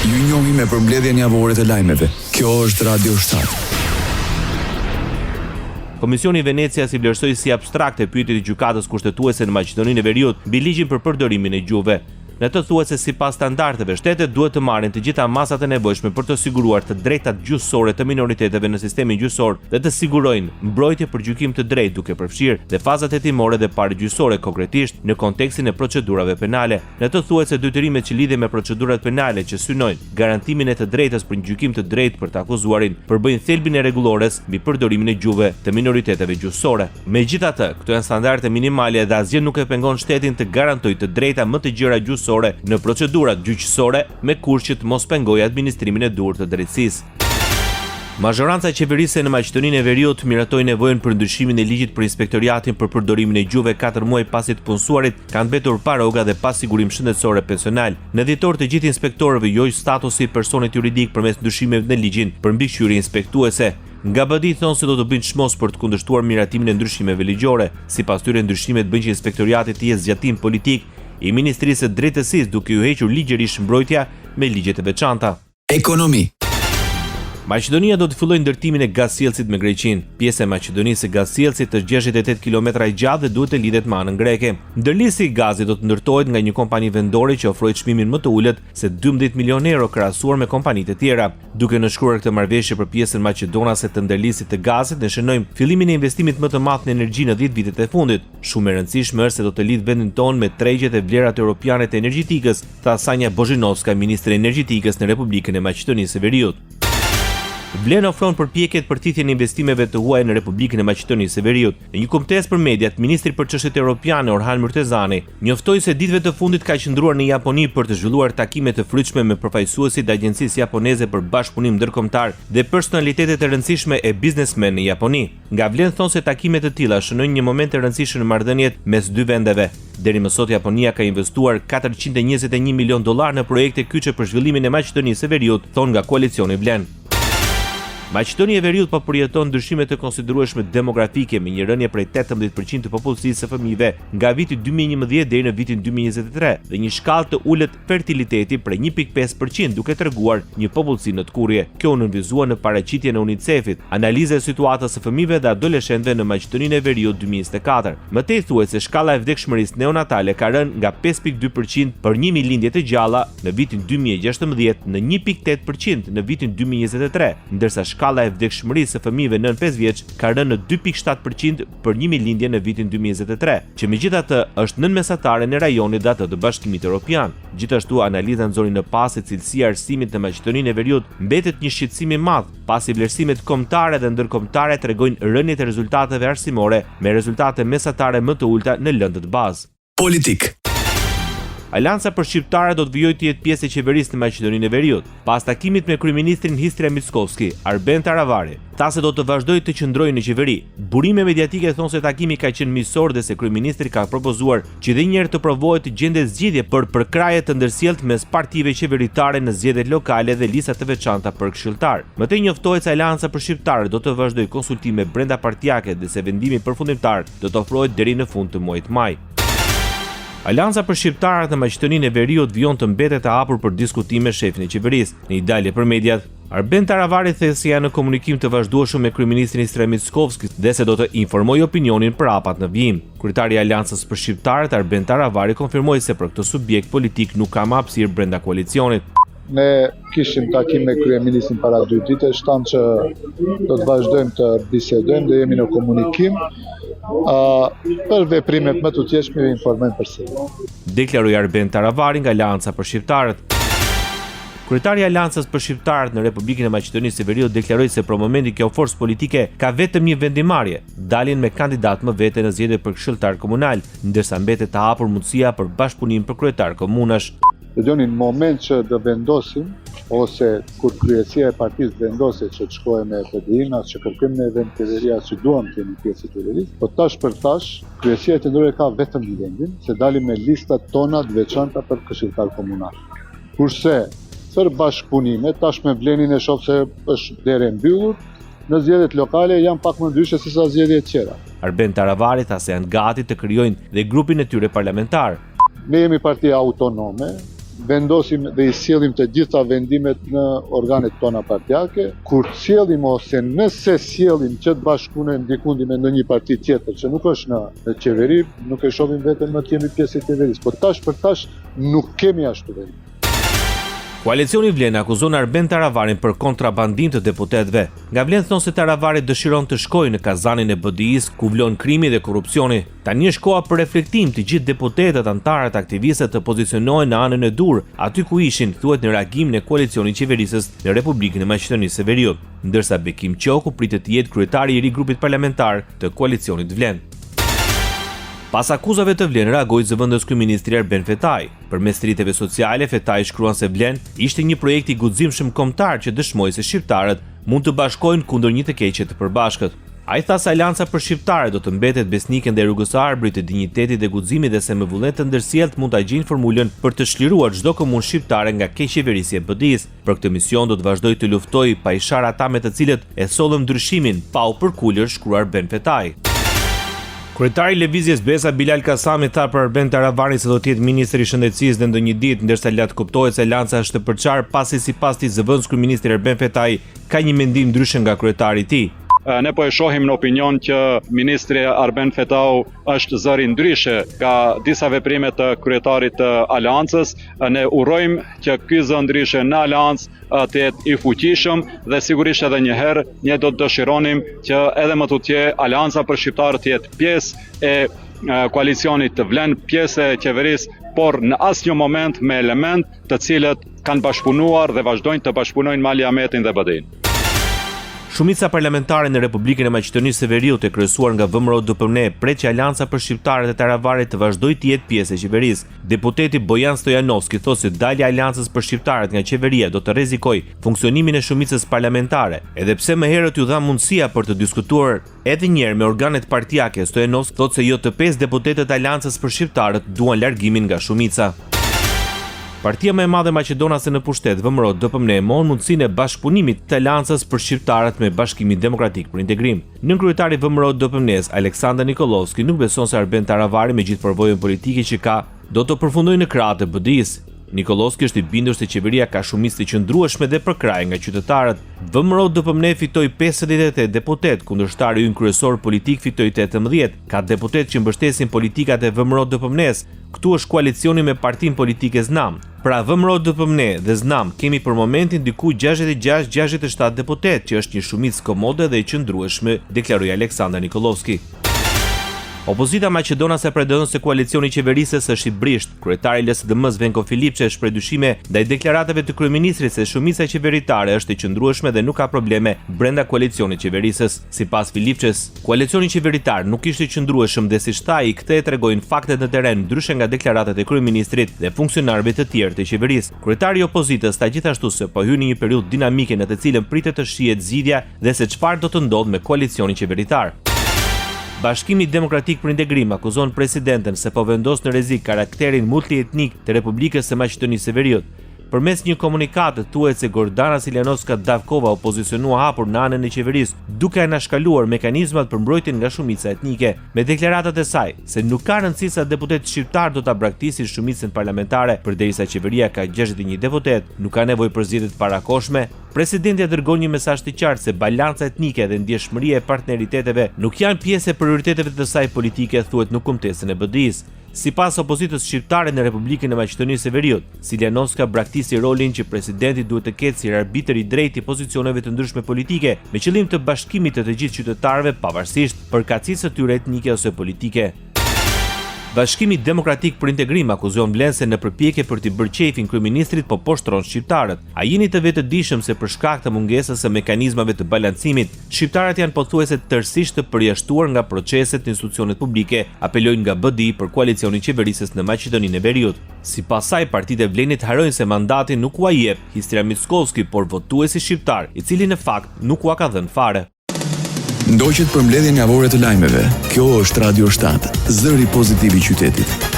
Ju njohim me përmbledhjen javore të lajmeve. Kjo është Radio 7. Komisioni i Venecias i vlerësoi si abstrakte pyetjet e gjykatës kushtetuese në Maqedoninë e Veriut mbi ligjin për përdorimin e gjuhëve. Në të thuhet se sipas standardeve, shtetet duhet të marrin të gjitha masat e nevojshme për të siguruar të drejtat gjyqësore të minoriteteve në sistemin gjyqësor dhe të sigurojnë mbrojtje për gjykim të drejtë, duke përfshirë dhe fazat hetimore dhe paragjyqësore, konkretisht në kontekstin e procedurave penale. Në të thuhet se detyrimet që lidhen me procedurat penale që synojnë garantimin e të drejtës për një gjykim të drejtë për të akuzuarin, përbëjnë thelbin e rregullores mbi përdorimin e gjuhëve të minoriteteve gjyqësore. Megjithatë, këto janë standarde minimale dhe asgjë nuk e pengon shtetin të garantojë të drejta më të gjëra gjyqësore në procedurat gjyqësore me kurth që të mos pengojë administrimin e duhur të drejtësisë. Mazhoranca qeverisë në Maqedoninë e Veriut miratoi nevojën për ndryshimin e ligjit për inspektoriatin për përdorimin e gjuhëve 4 muaj pasi të punësuarit kanë mbetur pa rroga dhe pa sigurim shëndetësor e pensional. Në dhjetor të gjithë inspektorëve joj statusi i personit juridik përmes ndryshimeve në ligjin për mbikëqyrje inspektuese. Nga BD thonë se do të bëjnë çmos për të kundërshtuar miratimin e ndryshimeve ligjore. Sipas tyre, ndryshimet bëjnë që inspektoriati të jetë zgjatim politik i Ministrisë së Drejtësisë, duke u hequr ligjërisht mbrojtja me ligjet e veçanta. Ekonomi. Maqedonia do të fillojë ndërtimin e gazsjellësit me Greqinë. Pjesa e Maqedonisë së gazsjellësit është 68 kilometra i gjatë dhe duhet të lidhet me anën greke. Ndërlidhja i gazit do të ndërtohet nga një kompani vendore që ofroi çmimin më të ulët se 12 milionë euro krahasuar me kompanitë e tjera. Duke nënshkruar këtë marrëveshje për pjesën maqedonase të ndërlidhjes të gazit, ne shënojmë fillimin e investimit më të madh në energji në 10 vitet e fundit. Shumë e rëndësishme është se do të lidh vendin tonë me tregjet e vlerat europiane të energjetikës, tha Sanja Bozhinovska, ministre e energjetikës në Republikën e Maqedonisë së Veriut. Vlen ofron përpjekjet për thithjen e investimeve të huaja në Republikën e Maqedonisë së Veriut. Në një kumtesë për mediat, ministri për çështjet europiane Orhan Murtezani njoftoi se ditëve të fundit ka qëndruar në Japoni për të zhvilluar takime të frytshme me përfaqësuesit e agjencisë japoneze për bashkëpunim ndërkombëtar dhe personalitetet e rëndësishme e biznesmen në Japoni. Nga Vlen thonë se takimet të tilla shënojnë një moment të rëndësishëm në marrëdhëniet mes dy vendeve. Deri më sot Japonia ka investuar $421 milion në projekte kyçe për zhvillimin e Maqedonisë së Veriut, thonë nga koalicioni Vlen. Maqedonia e Veriut po përjeton ndryshime të konsiderueshme demografike me një rënje prej 18% të popullsisë së fëmijëve nga viti 2011 deri në vitin 2023 dhe një shkallë të ulët fertiliteti prej 1.5% duke treguar një popullsi në tkurrje. Kjo u nënvizua në paraqitjen e UNICEF-it, analiza e situatës së fëmijëve dhe adoleshentëve në Maqedoninë e Veriut 2024. Më tej thuhet se shkalla e vdekshmërisë neonatale ka rënë nga 5.2% për 1000 lindje të gjalla në vitin 2016 në 1.8% në vitin 2023, ndërsa shkalla e vdekshmërisë së fëmijëve nën 5 vjeç ka rënë në 2.7% për 1000 lindje në vitin 2023, që megjithatë është nën mesatare në rajonin dhe atë të Bashkimit Evropian. Gjithashtu, analiza nxori në pas se cilësia e arsimit në Maqedoninë e Veriut mbetet një shqetësim i madh, pasi vlerësimet kombëtare dhe ndërkombëtare tregojnë rënje të rezultateve arsimore me rezultate mesatare më të ulta në lëndët bazë. Politik. Alianca për shqiptarët do të vijojë të jetë pjesë e qeverisë në Maqedoninë e Veriut. Pas takimit me kryeministrin Histria Mickovski, Arben Taravari tha se do të vazhdojë të qëndrojë në qeveri. Burime mediatike thonë se takimi ka qenë miqësor dhe se kryeministri ka propozuar që edhe një herë të provohet të gjendet zgjidhje për përkraje të ndërsjellët mes partive qeveritare në zgjedhjet lokale dhe lista të veçanta për këshilltar. Më tej njoftohet se Alianca për shqiptarët do të vazhdojë konsultime brenda partijake dhe se vendimi përfundimtar do të ofrohet deri në fund të muajit maj. Alianca për shqiptarët në Maqedoninë e Veriut vijon të mbetet e hapur për diskutime me shefin e qeverisë. Në një dalje për mediat, Arben Taravari thënë se janë në komunikim të vazhdueshëm me kryeministrin Histria Mickovski dhe se do të informojë opinionin për hapat në vijim. Kryetari i Aliancës për shqiptarët Arben Taravari konfirmoi se për këtë subjekt politik nuk ka më hapësirë brenda koalicionit. Ne kishim takim me kryeministrin para 2 ditësh, thamë që do të vazhdojmë të bisedojmë dhe jemi në komunikim. Për veprimet më të tjeshme ju informojmë përsëri. Deklaroi Arben Taravari nga Alianca për shqiptarët. Kryetari i Aliancës për shqiptarët në Republikën e Maqedonisë së Veriut deklaroi se për momentin kjo forcë politike ka vetëm një vendimarrje, daljen me kandidat më vete në zgjedhje për këshilltar komunal, ndërsa mbetet të hapur mundësia për bashkëpunim për kryetar komunash. Në moment që do vendosim, ose kur kryesia e partisë vendose që të shkojë me PDI-n, as që kërkojmë në event qeveria që duam të jemi pjesë e qeverisë, po tash për tash, kryesia e qendrore ka vetëm një vendim, se dalim me listat tona të veçanta për këshilltar komunal. Kurse për bashkëpunime, tash me Vlenin e shoh se është derë e mbyllur, në zgjedhjet lokale janë pak më ndryshe se sa zgjedhjet tjera. Arben Taravari tha se janë gati të krijojnë dhe grupin e tyre parlamentar. Ne jemi parti autonome, vendosim dhe i sjellim të gjitha vendimet në organet tona partijake. Kur sjellim ose nëse sjellim që të bashkëpunojmë dikundi me ndonjë parti tjetër që nuk është në qeveri, nuk e shohim veten më të jemi pjesë e qeverisë, por tash për tash nuk kemi ashtu vendim. Koalicioni Vlen akuzon Arben Taravarin për kontrabandim të deputetëve. Nga Vlen thonë se Taravari dëshiron të shkojë në kazanin e BDI-s ku vlon krimi dhe korrupsioni. Tani është koha për reflektim të gjithë deputetët, antarët, aktivistët të pozicionohen në anën e dur, aty ku ishin, thuhet në reagimin e koalicionit qeverisës në Republikën e Maqedonisë së Veriut, ndërsa Bekim Qoku pritet të jetë kryetari i ri grupit parlamentar të koalicionit Vlen. Pas akuzave të Vlen reagoi zëvendës kryeministri Arben Fetaj. Përmes rrjeteve sociale, Fetaj shkruan se Vlen ishte një projekt i guximshëm kombëtar që dëshmoi se shqiptarët mund të bashkohen kundër një të keqe të përbashkët. Ai tha se Alianca për shqiptarët do të mbetet besnike ndaj rrugës së arbrit të dinjitetit dhe guximit dhe se me vullnet të ndërsjellët mund ta gjejnë formulën për të çliruar çdo komunë shqiptare nga keqeverisja e BDI-s. Për këtë mision do të vazhdoj të luftoj pa i sharë ata me të cilët e sollën ndryshimin, pa u përkulur, shkruar Arben Fetaj. Kryetari i Lëvizjes Besa Bilal Kasami tha për Arben Taravarin se do të jetë ministri i shëndetësisë në ndonjë ditë, ndërsa lart kuptohet se Alianca është të përçarë pasi sipas tij zëvendës kryeministri Arben Fetaj ka një mendim ndryshe nga kryetari i tij. Ne po e shohim në opinion që ministri Arben Fetau është zëri ndryshe ka disa veprime të kryetarit të Aleancës. Ne urojmë që ky zë ndryshe në Aleancë të jetë i fuqishëm dhe sigurisht edhe një herë ne do të dëshironim që edhe më tutje Aleanca për shqiptarët të jetë pjesë e koalicionit të Vlen, pjesë e qeverisë, por në asnjë moment me element të cilët kanë bashkëpunuar dhe vazhdojnë të bashkëpunojnë me Ali Ahmetin dhe BDI-n. Shumica parlamentare në Republikën e Maqedonisë së Veriut e kryesuar nga VMRO DPMNE pret që Alianca për shqiptarët e Taravarit të vazhdojë të jetë pjesë e qeverisë. Deputeti Bojan Stojanovski thotë se dalja e Aliancës për shqiptarët nga qeveria do të rrezikojë funksionimin e shumicës parlamentare, edhe pse më herët u dha mundësia për të diskutuar edhe një herë me organet partijake. Stojanovski thotë se jo të 5 deputetët e Aliancës për shqiptarët duan largimin nga shumica. Partia më e madhe maqedonase në pushtet, VMRO DPMNE, mohon mundësinë e bashkëpunimit të Aleancës për shqiptarët me Bashkimin Demokratik për Integrim. Nënkryetari VMRO DPMNE-s, Aleksandar Nikolovski, nuk beson se Arben Taravari me gjithë përvojën politike që ka, do të përfundojë në krah të BDI-s. Nikolovski është i bindur se qeveria ka shumicë të qëndrueshme dhe përkrahje nga qytetarët. VMRO DPMNE fitoi 58 deputet, kundërshtari ynë kryesor politik fitoi 18. Ka deputet që mbështesin politikat e VMRO DPMNE-s. Këtu është koalicioni me partinë politike Znam. Pra VMRO DPMNE dhe Znam kemi për momentin diku 66-67 deputet, që është një shumicë komode dhe e qëndrueshme, deklaroi Aleksandar Nikolovski. Opozita maqedonase pretendon se koalicioni i qeverisës është i brisht. Kryetari i LSDM-s Venko Filipçe shpreh dyshime ndaj deklaratave të kryeministrit se shumica qeveritare është e qëndrueshme dhe nuk ka probleme brenda koalicionit qeverisës. Sipas Filipçes, koalicioni qeveritar nuk ishte i qëndrueshëm dhe siç tha ai, këtë e tregojnë faktet në terren, ndryshe nga deklaratat e kryeministrit dhe funksionarëve të tjerë të qeverisë. Kryetari i opozitës tha gjithashtu se po hyn në një periudhë dinamike në të cilën pritet të shihet zgjidhja dhe se çfarë do të ndodhë me koalicionin qeveritar. Bashkimi Demokratik për Integrim akuzon presidenten se po vendos në rrezik karakterin multietnik të Republikës së Maqedonisë së Veriut. Përmes një komunikate thuhet se Gordana Siljanovska Davkova u pozicionua hapur në anën e qeverisë, duke anashkaluar mekanizmat për mbrojtjen nga shumica etnike, me deklaratat e saj se nuk ka rëndësi sa deputet shqiptar do ta braktisin shumicën parlamentare, përderisa qeveria ka 61 deputet, nuk ka nevojë për zgjedhje të parakoshme. Presidenti dërgon një mesazh të qartë se balanca etnike dhe ndjeshmëria e partneriteteve nuk janë pjesë e prioriteteve të saj politike, thuhet në kumtesën e BDI-s. Sipas opozitës shqiptare në Republikën e Maqedonisë së Veriut, Siljanovska braktisi rolin që presidenti duhet të ketë si arbitër i drejtë i pozicioneve të ndryshme politike, me qëllim të bashkimit të gjithë qytetarëve pavarësisht përkatësisë së tyre etnike ose politike. Bashkimi Demokratik për Integrim akuzon Vlen se në përpjekje për t'i bërë qefin kryeministrit po poshtron shqiptarët. A jeni të vetëdijshëm se për shkak të mungesës së mekanizmave të balancimit, shqiptarët janë pothuajse tërësisht të përjashtuar nga proceset të institucionet publike, apelojnë nga BDI për koalicionin qeverisës në Maqedoninë e Veriut. Sipas saj, partitë e Vlenit harojnë se mandati nuk ua jep Histria Mickovski, por votuesi shqiptar, i cili në fakt nuk ua ka dhënë fare. Ndoqët për mbledhjen javore të lajmeve. Kjo është Radio 7, zëri pozitiv i qytetit.